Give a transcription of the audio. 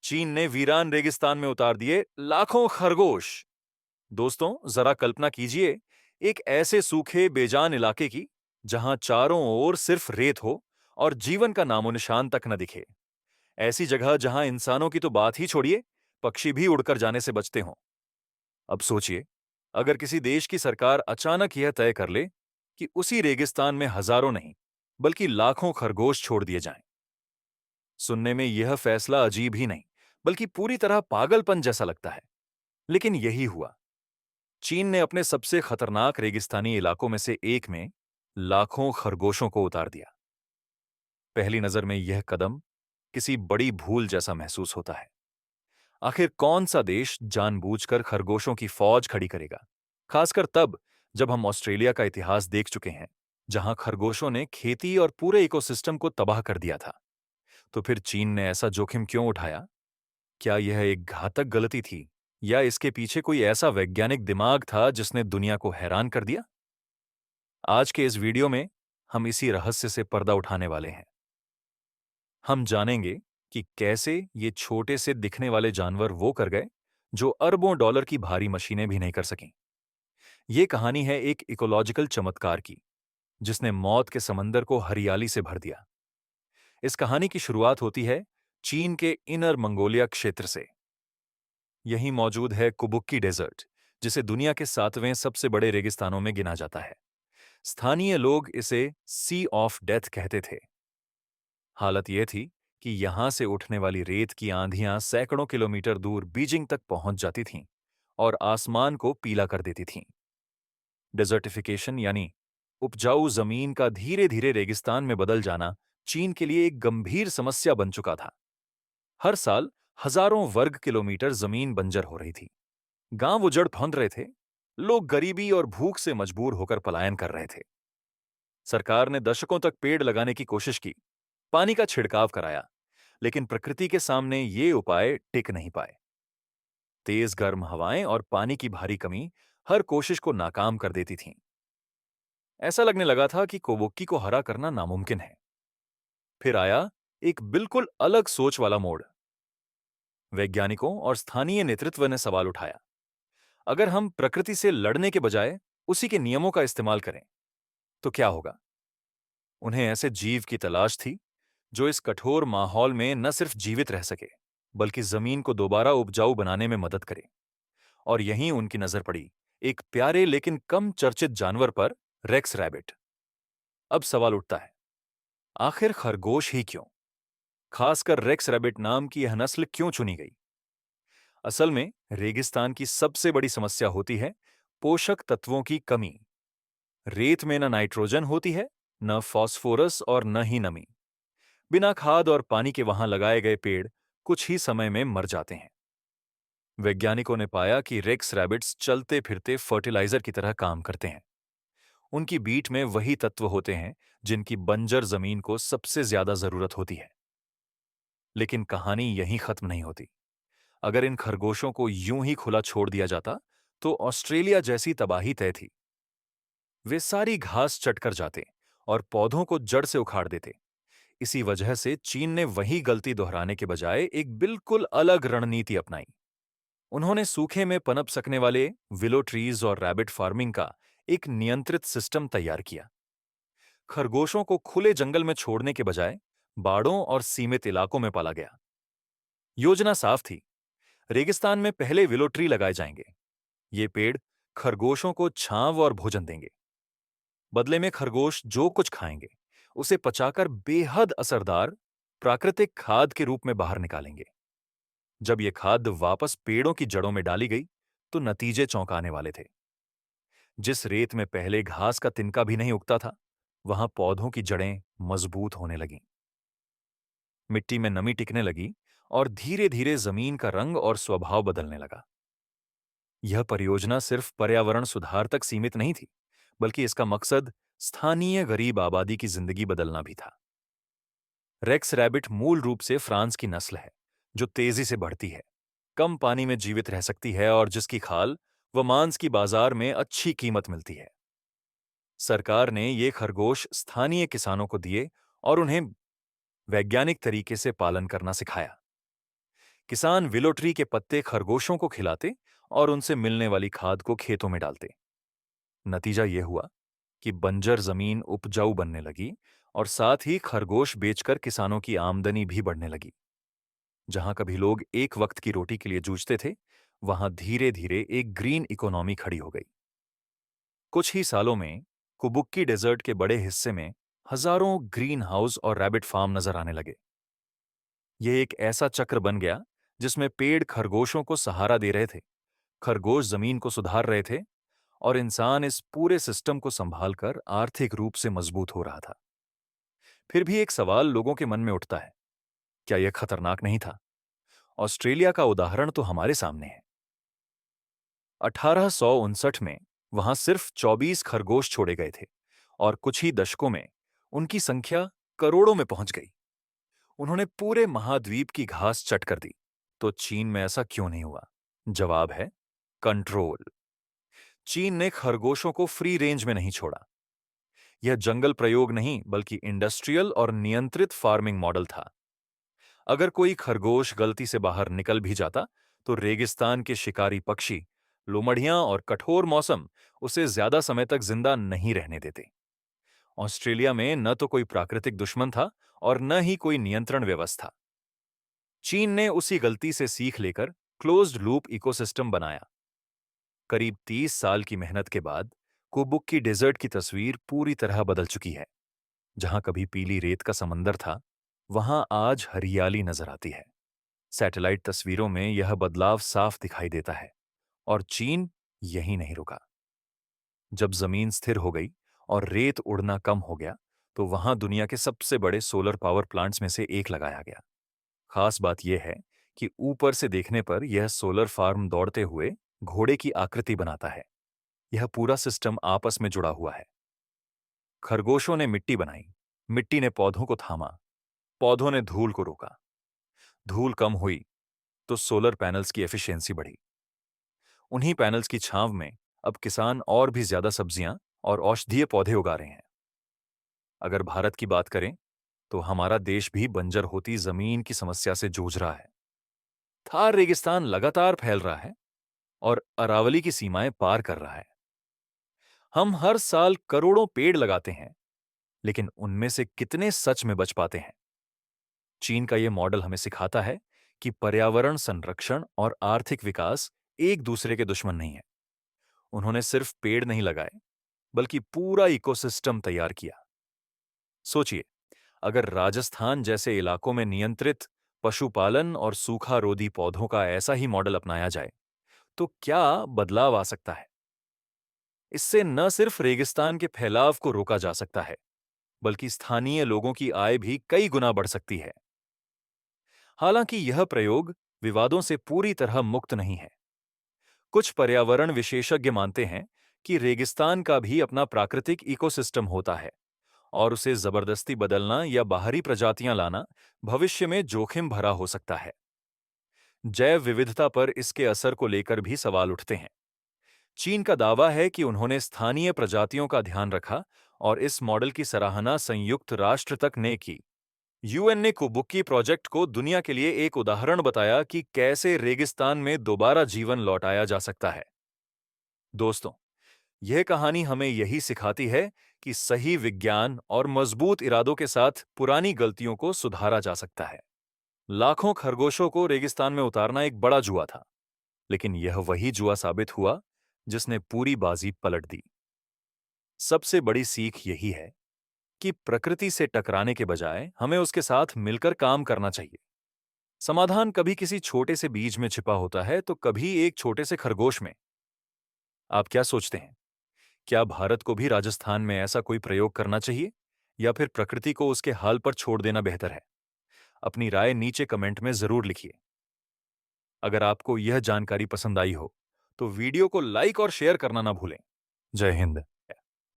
चीन ने वीरान रेगिस्तान में उतार दिए लाखों खरगोश। दोस्तों, जरा कल्पना कीजिए एक ऐसे सूखे बेजान इलाके की जहां चारों ओर सिर्फ रेत हो और जीवन का नामो निशान तक न दिखे। ऐसी जगह जहां इंसानों की तो बात ही छोड़िए, पक्षी भी उड़कर जाने से बचते हों। अब सोचिए, अगर किसी देश की सरकार अचानक यह तय कर ले कि उसी रेगिस्तान में हजारों नहीं, बल्कि लाखों खरगोश छोड़ दिए जाएं। सुनने में यह फैसला अजीब ही नहीं, बल्कि पूरी तरह पागलपन जैसा लगता है। लेकिन यही हुआ। चीन ने अपने सबसे खतरनाक रेगिस्तानी इलाकों में से एक में लाखों खरगोशों को उतार दिया। पहली नजर में यह कदम किसी बड़ी भूल जैसा महसूस होता है। आखिर कौन सा देश जानबूझकर खरगोशों की फौज खड़ी करेगा, खासकर तब जब हम ऑस्ट्रेलिया का इतिहास देख चुके हैं, जहां खरगोशों ने खेती और पूरे इकोसिस्टम को तबाह कर दिया था। तो फिर चीन ने ऐसा जोखिम क्यों उठाया? क्या यह एक घातक गलती थी, या इसके पीछे कोई ऐसा वैज्ञानिक दिमाग था जिसने दुनिया को हैरान कर दिया? आज के इस वीडियो में हम इसी रहस्य से पर्दा उठाने वाले हैं। हम जानेंगे कि कैसे ये छोटे से दिखने वाले जानवर वो कर गए जो अरबों डॉलर की भारी मशीनें भी नहीं कर सकीं। ये कहानी है एक इकोलॉजिकल चमत्कार की, जिसने मौत के समंदर को हरियाली से भर दिया। इस कहानी की शुरुआत होती है चीन के इनर मंगोलिया क्षेत्र से। यहीं मौजूद है कुबुक्की डेजर्ट, जिसे दुनिया के 7वें सबसे बड़े रेगिस्तानों में गिना जाता है। स्थानीय लोग इसे सी ऑफ डेथ कहते थे। हालत यह थी कि यहां से उठने वाली रेत की आंधियां सैकड़ों किलोमीटर दूर बीजिंग तक पहुंच जाती थीं और आसमान को पीला कर देती थीं। डेजर्टिफिकेशन यानी उपजाऊ जमीन का धीरे धीरे रेगिस्तान में बदल जाना चीन के लिए एक गंभीर समस्या बन चुका था। हर साल हजारों वर्ग किलोमीटर जमीन बंजर हो रही थी। गांव उजड़ फंद रहे थे। लोग गरीबी और भूख से मजबूर होकर पलायन कर रहे थे। सरकार ने दशकों तक पेड़ लगाने की कोशिश की, पानी का छिड़काव कराया, लेकिन प्रकृति के सामने ये उपाय टिक नहीं पाए। तेज गर्म हवाएं और पानी की भारी कमी हर कोशिश को नाकाम कर देती थीं। ऐसा लगने लगा था कि कोवोक्की को हरा करना नामुमकिन है। फिर आया एक बिल्कुल अलग सोच वाला मोड़। वैज्ञानिकों और स्थानीय नेतृत्व ने सवाल उठाया, अगर हम प्रकृति से लड़ने के बजाय उसी के नियमों का इस्तेमाल करें तो क्या होगा? उन्हें ऐसे जीव की तलाश थी जो इस कठोर माहौल में न सिर्फ जीवित रह सके, बल्कि जमीन को दोबारा उपजाऊ बनाने में मदद करे। और यहीं उनकी नजर पड़ी एक प्यारे लेकिन कम चर्चित जानवर पर, रेक्स रैबिट। अब सवाल उठता है, आखिर खरगोश ही क्यों? खासकर रेक्स रैबिट नाम की यह नस्ल क्यों चुनी गई? असल में रेगिस्तान की सबसे बड़ी समस्या होती है पोषक तत्वों की कमी। रेत में न नाइट्रोजन होती है, न फास्फोरस और न ही नमी। बिना खाद और पानी के वहां लगाए गए पेड़ कुछ ही समय में मर जाते हैं। वैज्ञानिकों ने पाया कि रेक्स रैबिट्स चलते फिरते फर्टिलाइजर की तरह काम करते हैं। उनकी बीट में वही तत्व होते हैं जिनकी बंजर जमीन को सबसे ज्यादा जरूरत होती है। लेकिन कहानी यहीं खत्म नहीं होती। अगर इन खरगोशों को यूं ही खुला छोड़ दिया जाता तो ऑस्ट्रेलिया जैसी तबाही तय थी। वे सारी घास चटकर जाते और पौधों को जड़ से उखाड़ देते। इसी वजह से चीन ने वही गलती दोहराने के बजाय एक बिल्कुल अलग रणनीति अपनाई। उन्होंने सूखे में पनप सकने वाले विलो ट्रीज और रैबिट फार्मिंग का एक नियंत्रित सिस्टम तैयार किया। खरगोशों को खुले जंगल में छोड़ने के बजाय बाड़ों और सीमित इलाकों में पाला गया। योजना साफ थी, रेगिस्तान में पहले विलो ट्री लगाए जाएंगे। ये पेड़ खरगोशों को छांव और भोजन देंगे। बदले में खरगोश जो कुछ खाएंगे उसे पचाकर बेहद असरदार प्राकृतिक खाद के रूप में बाहर निकालेंगे। जब यह खाद वापस पेड़ों की जड़ों में डाली गई तो नतीजे चौंकाने वाले थे। जिस रेत में पहले घास का तिनका भी नहीं उगता था, वहां पौधों की जड़ें मजबूत होने लगीं। मिट्टी में नमी टिकने लगी और धीरे धीरे जमीन का रंग और स्वभाव बदलने लगा। यह परियोजना सिर्फ पर्यावरण सुधार तक सीमित नहीं थी, बल्कि इसका मकसद स्थानीय गरीब आबादी की जिंदगी बदलना भी था। रेक्स रैबिट मूल रूप से फ्रांस की नस्ल है, जो तेजी से बढ़ती है, कम पानी में जीवित रह सकती है और जिसकी खाल व मांस की बाजार में अच्छी कीमत मिलती है। सरकार ने ये खरगोश स्थानीय किसानों को दिए और उन्हें वैज्ञानिक तरीके से पालन करना सिखाया। किसान विलो ट्री के पत्ते खरगोशों को खिलाते और उनसे मिलने वाली खाद को खेतों में डालते। नतीजा ये हुआ कि बंजर जमीन उपजाऊ बनने लगी और साथ ही खरगोश बेचकर किसानों की आमदनी भी बढ़ने लगी। जहां कभी लोग एक वक्त की रोटी के लिए जूझते थे, वहां धीरे धीरे एक ग्रीन इकोनॉमी खड़ी हो गई। कुछ ही सालों में कुबुक्की डेजर्ट के बड़े हिस्से में हजारों ग्रीन हाउस और रैबिट फार्म नजर आने लगे। यह एक ऐसा चक्र बन गया जिसमें पेड़ खरगोशों को सहारा दे रहे थे, खरगोश जमीन को सुधार रहे थे और इंसान इस पूरे सिस्टम को संभालकर आर्थिक रूप से मजबूत हो रहा था। फिर भी एक सवाल लोगों के मन में उठता है, क्या यह खतरनाक नहीं था? ऑस्ट्रेलिया का उदाहरण तो हमारे सामने है। 1859 में वहां सिर्फ 24 खरगोश छोड़े गए थे और कुछ ही दशकों में उनकी संख्या करोड़ों में पहुंच गई। उन्होंने पूरे महाद्वीप की घास चट कर दी। तो चीन में ऐसा क्यों नहीं हुआ? जवाब है कंट्रोल। चीन ने खरगोशों को फ्री रेंज में नहीं छोड़ा। यह जंगल प्रयोग नहीं बल्कि इंडस्ट्रियल और नियंत्रित फार्मिंग मॉडल था। अगर कोई खरगोश गलती से बाहर निकल भी जाता तो रेगिस्तान के शिकारी पक्षी, लोमड़ियां और कठोर मौसम उसे ज्यादा समय तक जिंदा नहीं रहने देते। ऑस्ट्रेलिया में न तो कोई प्राकृतिक दुश्मन था और न ही कोई नियंत्रण व्यवस्था। चीन ने उसी गलती से सीख लेकर क्लोज्ड लूप इकोसिस्टम बनाया। करीब 30 साल की मेहनत के बाद कुबुक्की डेजर्ट की तस्वीर पूरी तरह बदल चुकी है। जहां कभी पीली रेत का समंदर था, वहां आज हरियाली नजर आती है। सैटेलाइट तस्वीरों में यह बदलाव साफ दिखाई देता है। और चीन यहीं नहीं रुका। जब जमीन स्थिर हो गई और रेत उड़ना कम हो गया, तो वहां दुनिया के सबसे बड़े सोलर पावर प्लांट्स में से एक लगाया गया। खास बात यह है कि ऊपर से देखने पर यह सोलर फार्म दौड़ते हुए घोड़े की आकृति बनाता है। यह पूरा सिस्टम आपस में जुड़ा हुआ है। खरगोशों ने मिट्टी बनाई, मिट्टी ने पौधों को थामा, पौधों ने धूल को रोका। धूल कम हुई तो सोलर पैनल्स की एफिशिएंसी बढ़ी। उन्हीं पैनल्स की छांव में अब किसान और भी ज्यादा सब्जियां और औषधीय पौधे उगा रहे हैं। अगर भारत की बात करें तो हमारा देश भी बंजर होती जमीन की समस्या से जूझ रहा है। थार रेगिस्तान लगातार फैल रहा है और अरावली की सीमाएं पार कर रहा है। हम हर साल करोड़ों पेड़ लगाते हैं, लेकिन उनमें से कितने सच में बच पाते हैं? चीन का यह मॉडल हमें सिखाता है कि पर्यावरण संरक्षण और आर्थिक विकास एक दूसरे के दुश्मन नहीं है। उन्होंने सिर्फ पेड़ नहीं लगाए, बल्कि पूरा इकोसिस्टम तैयार किया। सोचिए, अगर राजस्थान जैसे इलाकों में नियंत्रित पशुपालन और सूखा रोधी पौधों का ऐसा ही मॉडल अपनाया जाए, तो क्या बदलाव आ सकता है? इससे न सिर्फ रेगिस्तान के फैलाव को रोका जा सकता है, बल्कि स्थानीय लोगों की आय भी कई गुना बढ़ सकती है। हालांकि यह प्रयोग विवादों से पूरी तरह मुक्त नहीं है। कुछ पर्यावरण विशेषज्ञ मानते हैं कि रेगिस्तान का भी अपना प्राकृतिक इकोसिस्टम होता है और उसे जबरदस्ती बदलना या बाहरी प्रजातियां लाना भविष्य में जोखिम भरा हो सकता है। जैव विविधता पर इसके असर को लेकर भी सवाल उठते हैं। चीन का दावा है कि उन्होंने स्थानीय प्रजातियों का ध्यान रखा और इस मॉडल की सराहना संयुक्त राष्ट्र तक ने की। यूएन ने कुबुक्की प्रोजेक्ट को दुनिया के लिए एक उदाहरण बताया कि कैसे रेगिस्तान में दोबारा जीवन लौटाया जा सकता है। दोस्तों, यह कहानी हमें यही सिखाती है कि सही विज्ञान और मजबूत इरादों के साथ पुरानी गलतियों को सुधारा जा सकता है। लाखों खरगोशों को रेगिस्तान में उतारना एक बड़ा जुआ था, लेकिन यह वही जुआ साबित हुआ जिसने पूरी बाजी पलट दी। सबसे बड़ी सीख यही है कि प्रकृति से टकराने के बजाय हमें उसके साथ मिलकर काम करना चाहिए। समाधान कभी किसी छोटे से बीज में छिपा होता है तो कभी एक छोटे से खरगोश में। आप क्या सोचते हैं? क्या भारत को भी राजस्थान में ऐसा कोई प्रयोग करना चाहिए या फिर प्रकृति को उसके हाल पर छोड़ देना बेहतर है? अपनी राय नीचे कमेंट में जरूर लिखिए। अगर आपको यह जानकारी पसंद आई हो तो वीडियो को लाइक और शेयर करना ना भूलें। जय हिंद।